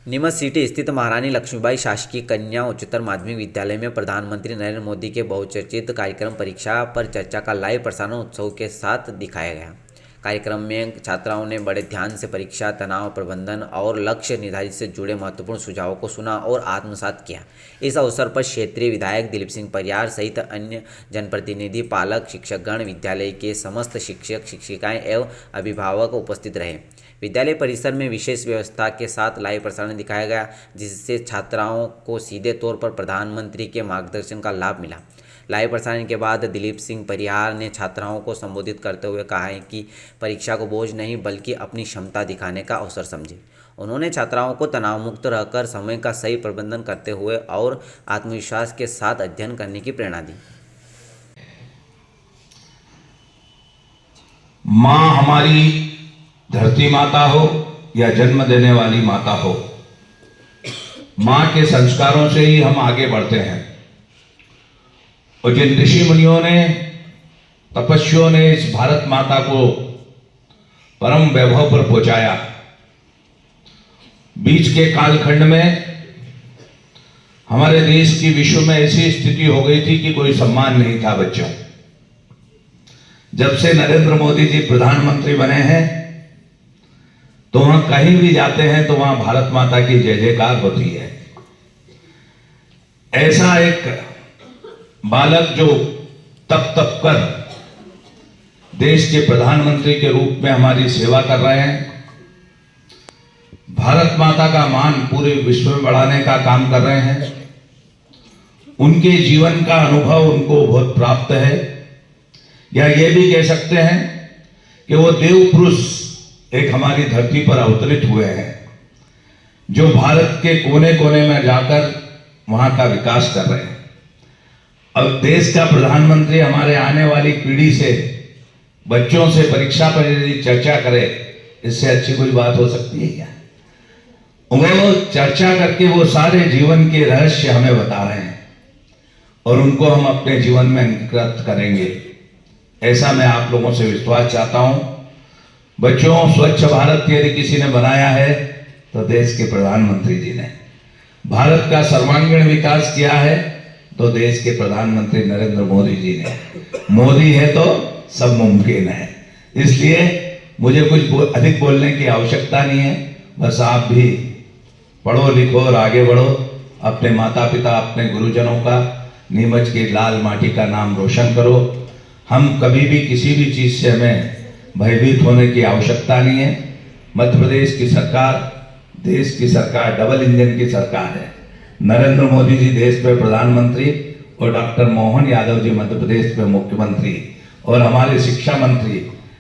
Neemuch city स्थित महारानी लक्ष्मीबाई शासकीय कन्या उच्चतर माध्यमिक विद्यालय में प्रधानमंत्री नरेंद्र मोदी के बहुचर्चित कार्यक्रम परीक्षा पर चर्चा का लाइव प्रसारण उत्सव के साथ दिखाया गया। कार्यक्रम में छात्राओं ने बड़े ध्यान से परीक्षा तनाव प्रबंधन और लक्ष्य निर्धारित से जुड़े महत्वपूर्ण सुझावों को सुना और आत्मसात किया। इस अवसर पर क्षेत्रीय विधायक दिलीप सिंह परियार सहित अन्य जनप्रतिनिधि, पालक, शिक्षकगण, विद्यालय के समस्त शिक्षक शिक्षिकाएं एवं अभिभावक उपस्थित रहे। विद्यालय परिसर में विशेष व्यवस्था के साथ लाइव प्रसारण दिखाया गया, जिससे छात्राओं को सीधे तौर पर प्रधानमंत्री के मार्गदर्शन का लाभ मिला। लाइव प्रसारण के बाद दिलीप सिंह परियार ने छात्राओं को संबोधित करते हुए कहा है कि परीक्षा को बोझ नहीं बल्कि अपनी क्षमता दिखाने का अवसर समझे। उन्होंने छात्राओं को तनाव मुक्त रहकर समय का सही प्रबंधन करते हुए और आत्मविश्वास के साथ अध्ययन करने की प्रेरणा दी। माँ हमारी धरती माता हो या जन्म देने वाली माता हो, माँ के संस्कारों से ही हम आगे बढ़ते हैं। और जिन ऋषि मुनियों ने, तपस्वियों ने इस भारत माता को परम वैभव पर पहुंचाया, बीच के कालखंड में हमारे देश की विश्व में ऐसी स्थिति हो गई थी कि कोई सम्मान नहीं था बच्चों। जब से नरेंद्र मोदी जी प्रधानमंत्री बने हैं तो वहां कहीं भी जाते हैं तो वहां भारत माता की जय जयकार होती है। ऐसा एक बालक जो तप तप कर देश के प्रधानमंत्री के रूप में हमारी सेवा कर रहे हैं, भारत माता का मान पूरे विश्व में बढ़ाने का काम कर रहे हैं, उनके जीवन का अनुभव उनको बहुत प्राप्त है। या ये भी कह सकते हैं कि वो देव पुरुष एक हमारी धरती पर अवतरित हुए हैं, जो भारत के कोने कोने में जाकर वहां का विकास कर रहे हैं। अब देश का प्रधानमंत्री हमारे आने वाली पीढ़ी से, बच्चों से परीक्षा पर यदि चर्चा करे, इससे अच्छी कोई बात हो सकती है क्या? वो चर्चा करके वो सारे जीवन के रहस्य हमें बता रहे हैं और उनको हम अपने जीवन में अंकित करेंगे, ऐसा मैं आप लोगों से विश्वास चाहता हूं। बच्चों, स्वच्छ भारत यदि किसी ने बनाया है तो देश के प्रधानमंत्री जी ने। भारत का सर्वांगीण विकास किया है तो देश के प्रधानमंत्री नरेंद्र मोदी जी ने। मोदी है तो सब मुमकिन है। इसलिए मुझे कुछ अधिक बोलने की आवश्यकता नहीं है। बस आप भी पढ़ो लिखो और आगे बढ़ो, अपने माता पिता, अपने गुरुजनों का, नीमच की लाल माटी का नाम रोशन करो। हम कभी भी किसी भी चीज से हमें भयभीत होने की आवश्यकता नहीं है। मध्य प्रदेश की सरकार, देश की सरकार, डबल इंजन की सरकार है। नरेंद्र मोदी जी देश में प्रधानमंत्री और डॉक्टर मोहन यादव जी मध्य प्रदेश में मुख्यमंत्री, और हमारे शिक्षा मंत्री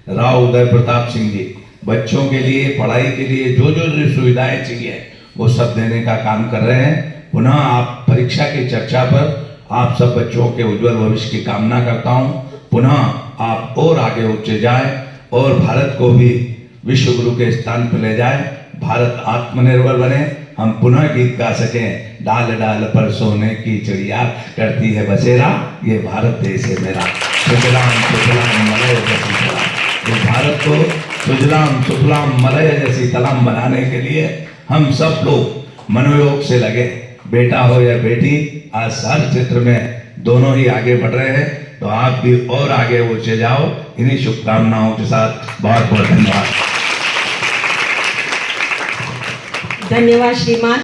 राव उदय प्रताप सिंह जी बच्चों के लिए, पढ़ाई के लिए जो सुविधाएं चाहिए वो सब देने का काम कर रहे हैं। पुनः आप परीक्षा की चर्चा पर आप सब बच्चों के उज्जवल भविष्य की कामना करता हूं। पुनः आप और आगे उच्च जाए और भारत को भी विश्व गुरु के स्थान पर ले जाए। भारत आत्मनिर्भर बने, हम पुनः गीत गा सकें, डाल डाल पर सोने की चिड़िया करती है बसेरा, ये भारत देश है मेरा। सुजलाम सुफलाम मलय जैसी तलाम। इस भारत को सुजलाम सुफलाम मलय जैसी तलाम बनाने के लिए हम सब लोग मनोयोग से लगे। बेटा हो या बेटी, आज हर क्षेत्र में दोनों ही आगे बढ़ रहे हैं, तो आप भी और आगे ऊंचे जाओ। इन्हीं शुभकामनाओं के साथ बहुत बहुत धन्यवाद। धन्यवाद श्रीमान।